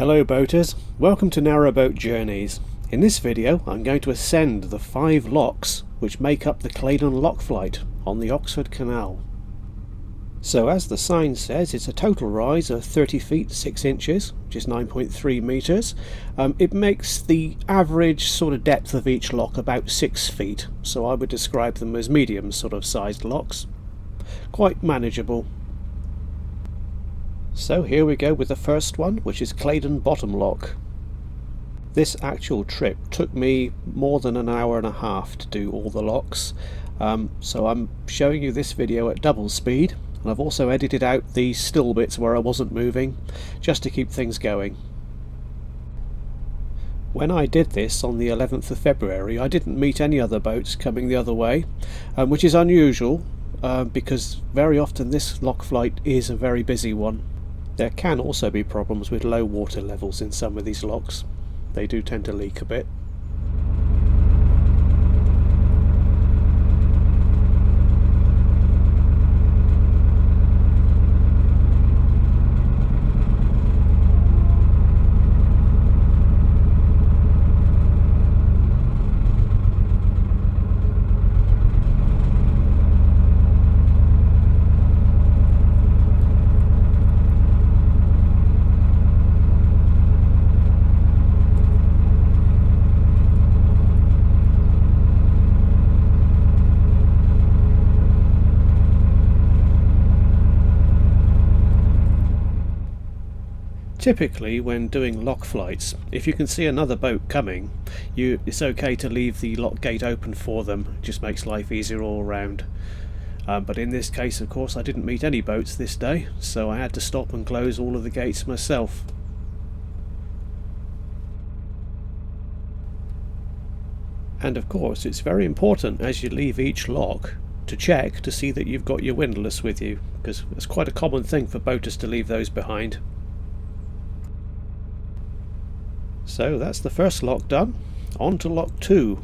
Hello boaters, welcome to Narrowboat Journeys. In this video I'm going to ascend the 5 locks which make up the Claydon lock flight on the Oxford Canal. So as the sign says, it's a total rise of 30 feet 6 inches, which is 9.3 metres. It makes the average sort of depth of each lock about 6 feet, so I would describe them as medium sort of sized locks. Quite manageable. So here we go with the first one, which is Claydon bottom lock. This actual trip took me more than an hour and a half to do all the locks, so I'm showing you this video at double speed, and I've also edited out the still bits where I wasn't moving, just to keep things going. When I did this on the 11th of February, I didn't meet any other boats coming the other way, which is unusual, because very often this lock flight is a very busy one. There can also be problems with low water levels in some of these locks. They do tend to leak a bit. Typically when doing lock flights, if you can see another boat coming, it's okay to leave the lock gate open for them. It just makes life easier all around. But in this case, of course, I didn't meet any boats this day, so I had to stop and close all of the gates myself. And of course, it's very important as you leave each lock to check to see that you've got your windlass with you, because it's quite a common thing for boaters to leave those behind. So that's the first lock done. On to lock 2.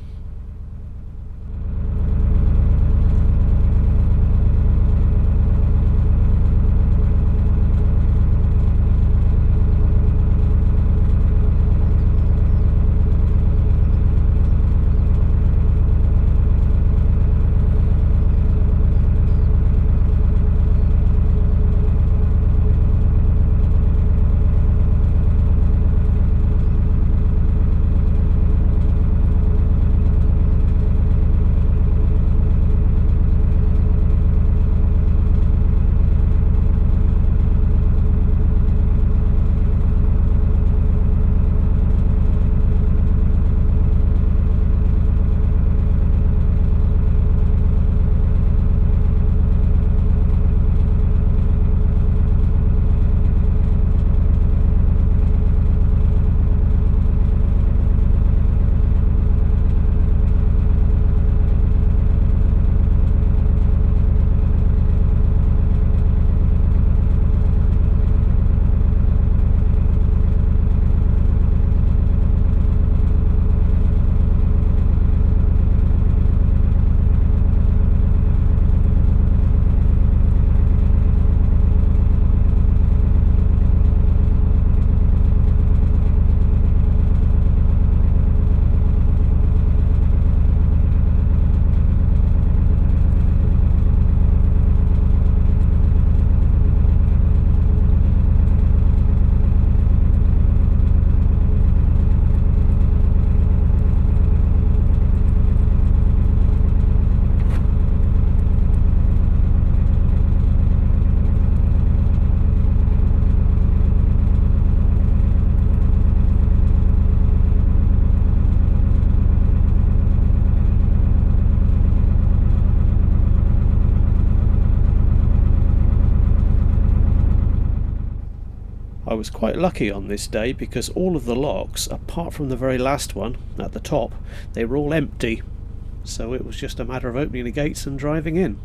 I was quite lucky on this day because all of the locks, apart from the very last one at the top, they were all empty, so it was just a matter of opening the gates and driving in.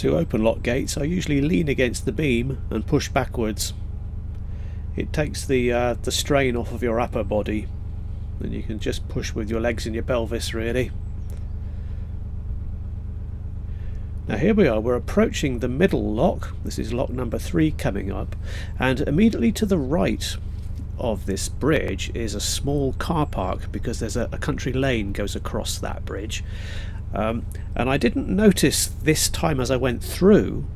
to open lock gates, I usually lean against the beam and push backwards. It takes the strain off of your upper body, and you can just push with your legs and your pelvis really. Now here we are, we're approaching the middle lock. This is lock number 3 coming up, and immediately to the right of this bridge is a small car park, because there's a country lane goes across that bridge. And I didn't notice this time as I went through,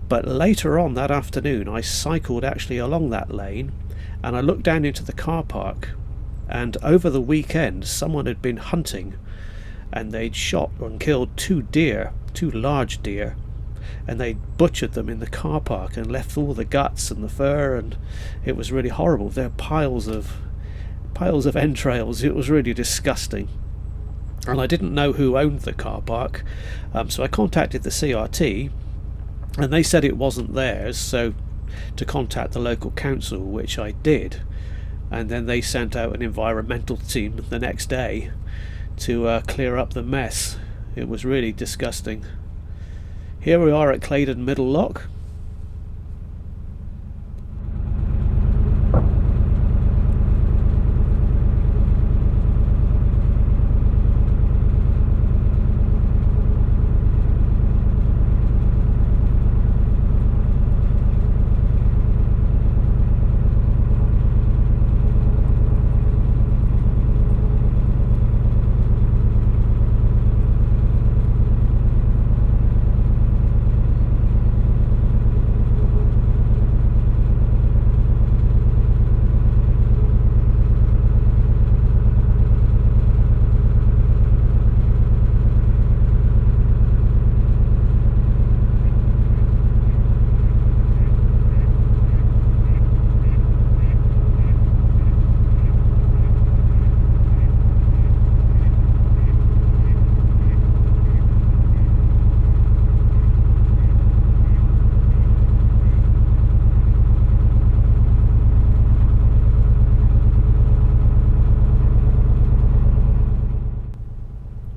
but later on that afternoon I cycled actually along that lane, and I looked down into the car park, and over the weekend someone had been hunting, and they'd shot and killed 2 large deer, and they butchered them in the car park and left all the guts and the fur, and it was really horrible. There were piles of entrails. It was really disgusting, and I didn't know who owned the car park, so I contacted the CRT, and they said it wasn't theirs, so to contact the local council, which I did, and then they sent out an environmental team the next day to clear up the mess. It was really disgusting. Here we are at Claydon Middle Lock.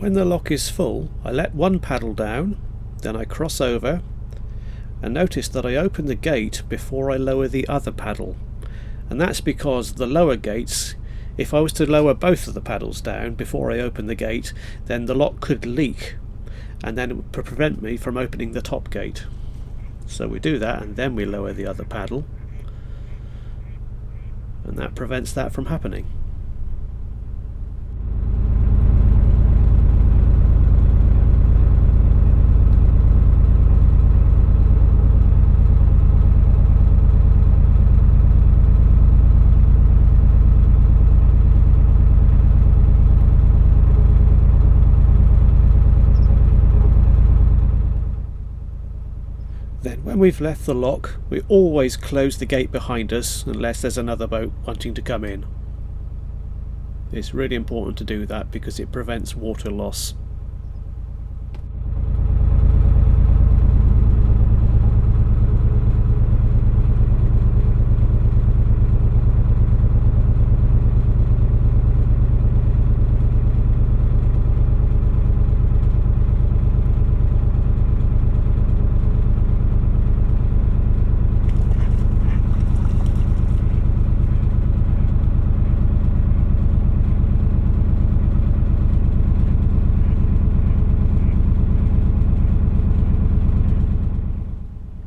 When the lock is full, I let one paddle down, then I cross over, and notice that I open the gate before I lower the other paddle. And that's because the lower gates, if I was to lower both of the paddles down before I open the gate, then the lock could leak, and then it would prevent me from opening the top gate. So we do that, and then we lower the other paddle, and that prevents that from happening. Then when we've left the lock, we always close the gate behind us unless there's another boat wanting to come in. It's really important to do that because it prevents water loss.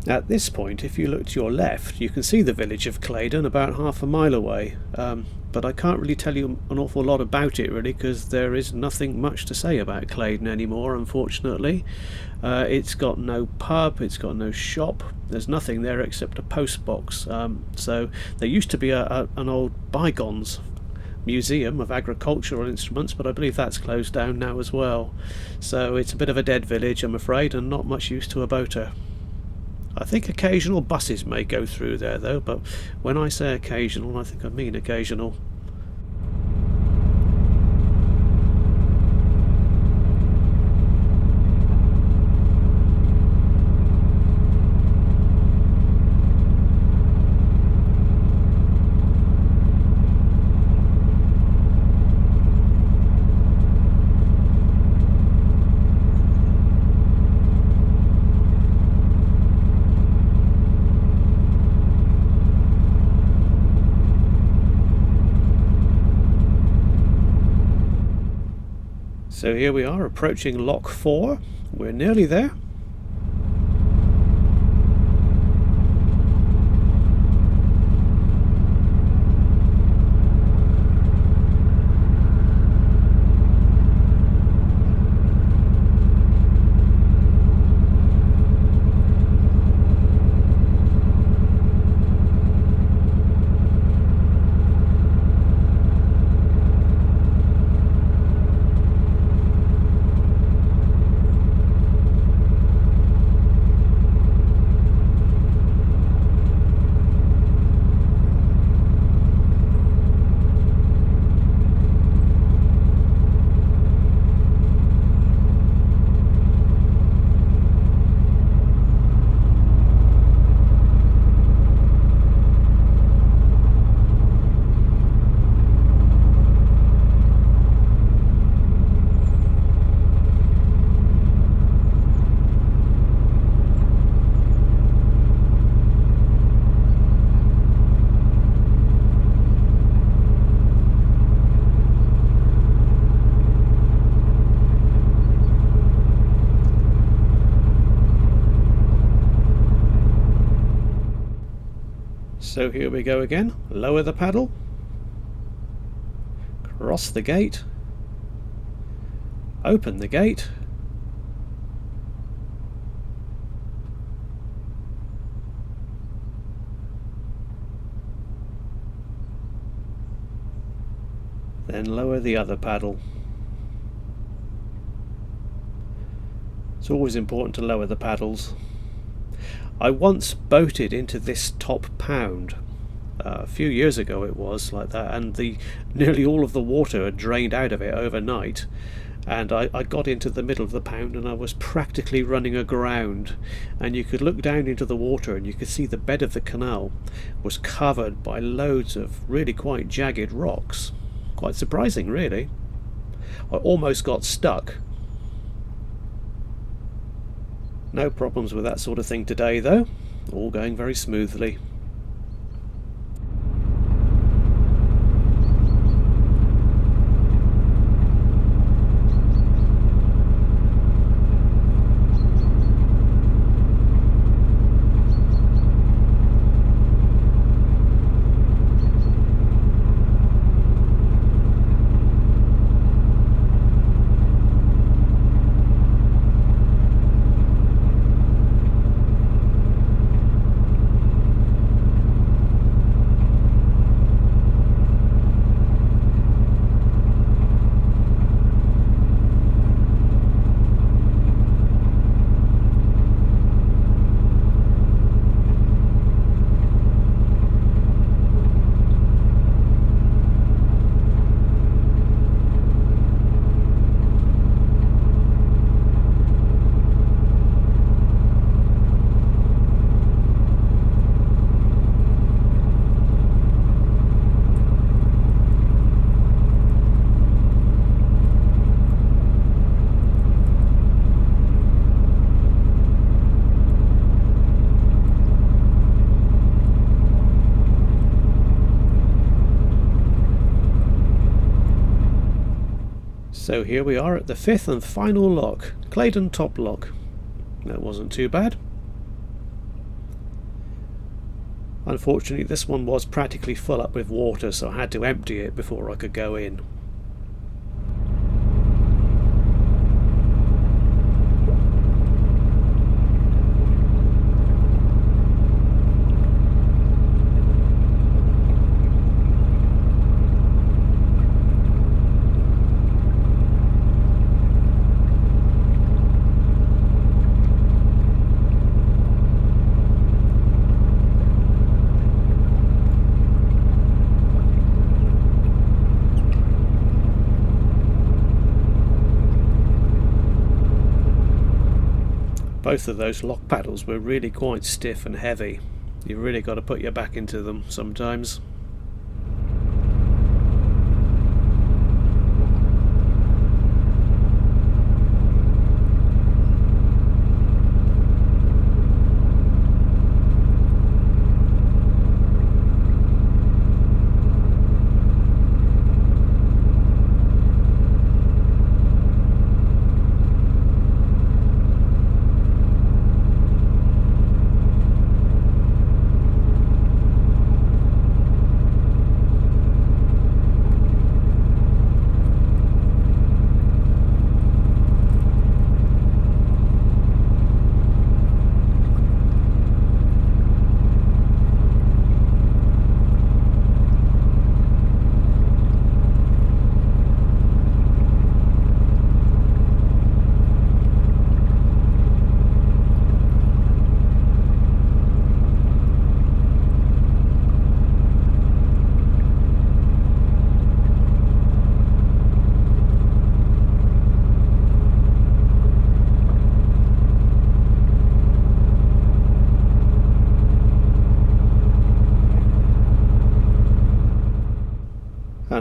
At this point, if you look to your left, you can see the village of Claydon about half a mile away, but I can't really tell you an awful lot about it really, because there is nothing much to say about Claydon anymore, unfortunately. It's got no pub, it's got no shop, there's nothing there except a post box. So there used to be an old bygones museum of agricultural instruments, but I believe that's closed down now as well. So it's a bit of a dead village, I'm afraid, and not much use to a boater. I think occasional buses may go through there though, but when I say occasional, I think I mean occasional. So here we are approaching lock 4. We're nearly there. So here we go again. Lower the paddle, cross the gate, open the gate, then lower the other paddle. It's always important to lower the paddles. I once boated into this top pound a few years ago, it was like that, and nearly all of the water had drained out of it overnight, and I got into the middle of the pound and I was practically running aground, and you could look down into the water and you could see the bed of the canal was covered by loads of really quite jagged rocks. Quite surprising, really. I almost got stuck. No problems with that sort of thing today though, all going very smoothly. So here we are at the 5th and final lock, Claydon top lock. That wasn't too bad. Unfortunately this one was practically full up with water, so I had to empty it before I could go in. Both of those lock paddles were really quite stiff and heavy. You've really got to put your back into them sometimes.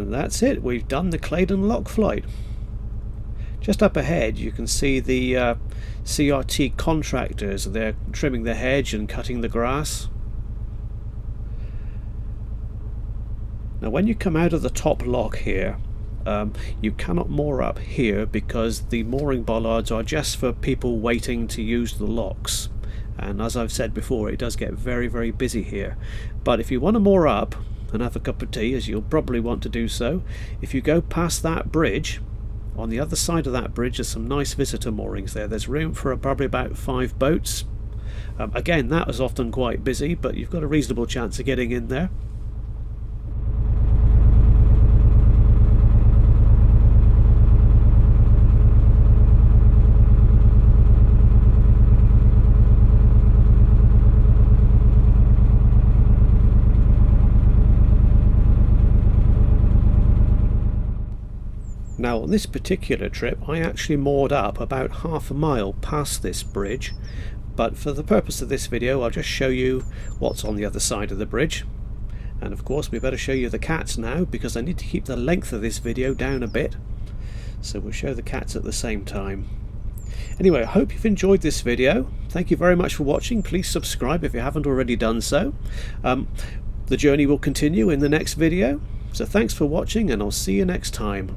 And that's it, we've done the Claydon lock flight. Just up ahead you can see the CRT contractors. They're trimming the hedge and cutting the grass. Now when you come out of the top lock here, you cannot moor up here because the mooring bollards are just for people waiting to use the locks, and as I've said before, it does get very, very busy here. But if you want to moor up and have a cup of tea, as you'll probably want to do so, if you go past that bridge, on the other side of that bridge there's some nice visitor moorings there. There's room for probably about 5 boats. Again, that is often quite busy, but you've got a reasonable chance of getting in there. Now on this particular trip I actually moored up about half a mile past this bridge, but for the purpose of this video I'll just show you what's on the other side of the bridge. And of course we better show you the cats now, because I need to keep the length of this video down a bit, so we'll show the cats at the same time. Anyway, I hope you've enjoyed this video. Thank you very much for watching. Please subscribe if you haven't already done so. The journey will continue in the next video, so thanks for watching and I'll see you next time.